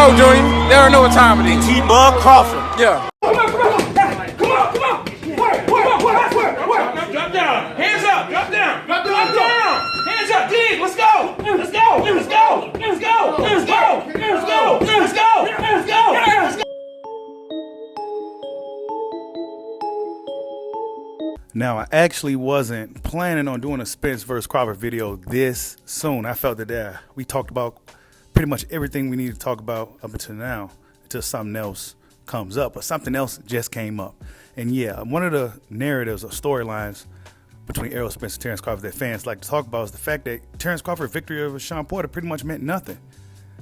go, Junior. They don't know what time it is. T-Bug Crawford. Yeah. Come on. Drop down. Hands up. Drop down. Drop down. Hands up. Dig. Let's go. Let's go. Let's go. Let's go. Let's go. Let's go. Let's go. Let's go. Let's go. Now, I actually wasn't planning on doing a Spence versus Crawford video this soon. I felt that we talked about pretty much everything we need to talk about up until now, until something else comes up, but something else just came up. And yeah, one of the narratives or storylines between Errol Spence and Terrence Crawford that fans like to talk about is the fact that Terrence Crawford's victory over Shawn Porter pretty much meant nothing.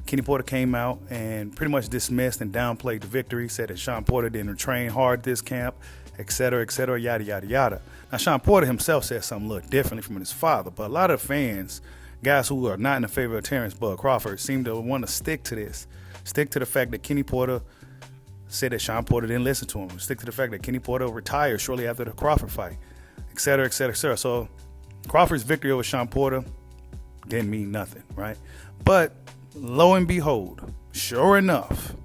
Kenny Porter came out and pretty much dismissed and downplayed the victory, said that Shawn Porter didn't train hard this camp, et cetera, yada, yada, yada. Now, Shawn Porter himself said something a little differently from his father, but a lot of fans, guys who are not in the favor of Terrence Bud Crawford, seem to want to stick to this. Stick to the fact that Kenny Porter said that Shawn Porter didn't listen to him. Stick to the fact that Kenny Porter retired shortly after the Crawford fight, et cetera, et cetera, et cetera. So Crawford's victory over Shawn Porter didn't mean nothing, right? But lo and behold, sure enough,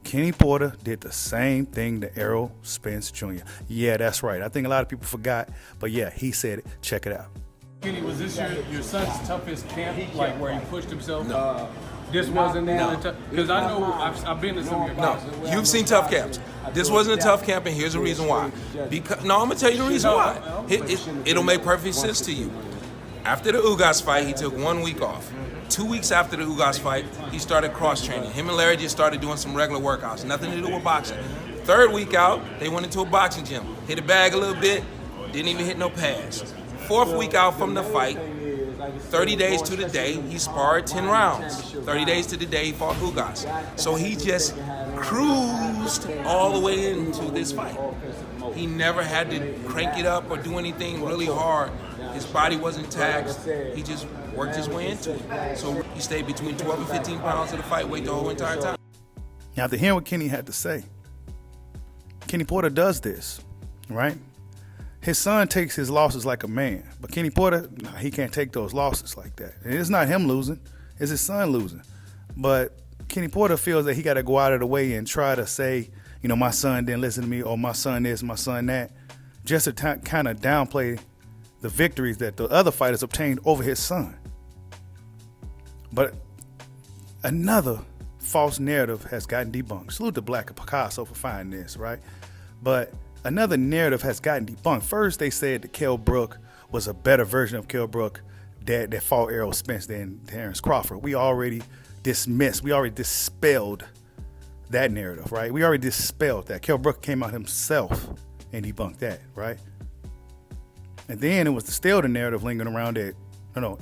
Kenny Porter did the same thing to Errol Spence Jr. Yeah, that's right. I think a lot of people forgot, but yeah, he said it. Check it out. Kenny, was this your son's toughest camp, like where he pushed himself? No. This wasn't that? Because I know I've been to some of your camps. No, you've seen tough camps. This wasn't a tough camp, and here's the reason why. Because I'm gonna tell you the reason why. It'll make perfect sense to you. After the Ugas fight, he took 1 week off. 2 weeks after the Ugas fight, he started cross-training. Him and Larry just started doing some regular workouts, nothing to do with boxing. Third week out, they went into a boxing gym, hit a bag a little bit, didn't even hit no pads. Fourth week out from the fight, 30 days to the day, he sparred 10 rounds. 30 days to the day, he fought Ugas. So he just cruised all the way into this fight. He never had to crank it up or do anything really hard. His body wasn't taxed. He just worked his way into it. So he stayed between 12 and 15 pounds of the fight weight the whole entire time. Now, to hear what Kenny had to say, Kenny Porter does this, right? His son takes his losses like a man, but Kenny Porter, nah, he can't take those losses like that. And it's not him losing, it's his son losing. But Kenny Porter feels that he got to go out of the way and try to say, you know, my son didn't listen to me, or my son this, my son that, just to kind of downplay the victories that the other fighters obtained over his son. But another false narrative has gotten debunked. Salute to Black Picasso for finding this, right? But another narrative has gotten debunked. First, they said that Kell Brook was a better version of Kell Brook that fought Errol Spence than Terrence Crawford. We already dispelled that narrative, right? We already dispelled that. Kell Brook came out himself and debunked that, right? And then it was still the narrative lingering around that,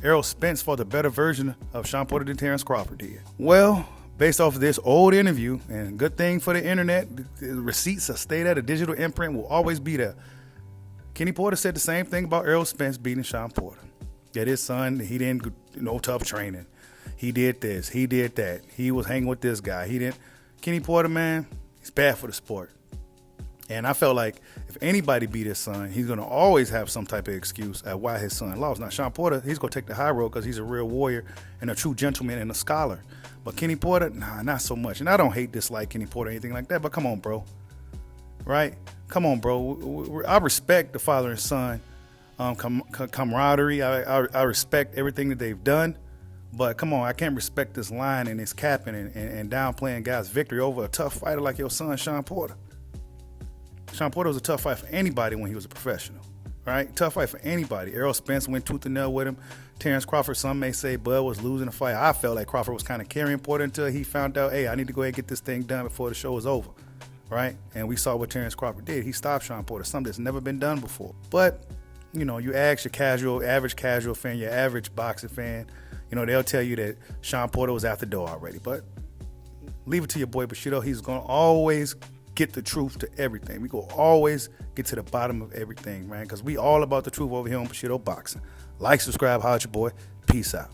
Errol Spence fought a better version of Shawn Porter than Terrence Crawford did. Well, based off of this old interview, and good thing for the internet, the receipts that stayed at a digital imprint will always be there. Kenny Porter said the same thing about Errol Spence beating Shawn Porter. That his son, he didn't, tough training. He did this, he did that. He was hanging with this guy. Kenny Porter, man, he's bad for the sport. And I felt like if anybody beat his son, he's going to always have some type of excuse at why his son lost. Now, Shawn Porter, he's going to take the high road because he's a real warrior and a true gentleman and a scholar. But Kenny Porter, nah, not so much. And I don't dislike Kenny Porter or anything like that, but come on, bro. Right? Come on, bro. I respect the father and son camaraderie. I respect everything that they've done. But come on, I can't respect this line and this capping and downplaying guys' victory over a tough fighter like your son, Shawn Porter. Shawn Porter was a tough fight for anybody when he was a professional, right? Tough fight for anybody. Errol Spence went tooth and nail with him. Terrence Crawford, some may say Bud was losing the fight. I felt like Crawford was kind of carrying Porter until he found out, hey, I need to go ahead and get this thing done before the show is over, right? And we saw what Terrence Crawford did. He stopped Shawn Porter, something that's never been done before. But, you ask your average casual fan, your average boxing fan, they'll tell you that Shawn Porter was out the door already. But leave it to your boy Bushido. He's going to always get the truth to everything. We go always get to the bottom of everything, man, because we all about the truth over here on Bushido Boxing. Like, subscribe, holla at your boy. Peace out.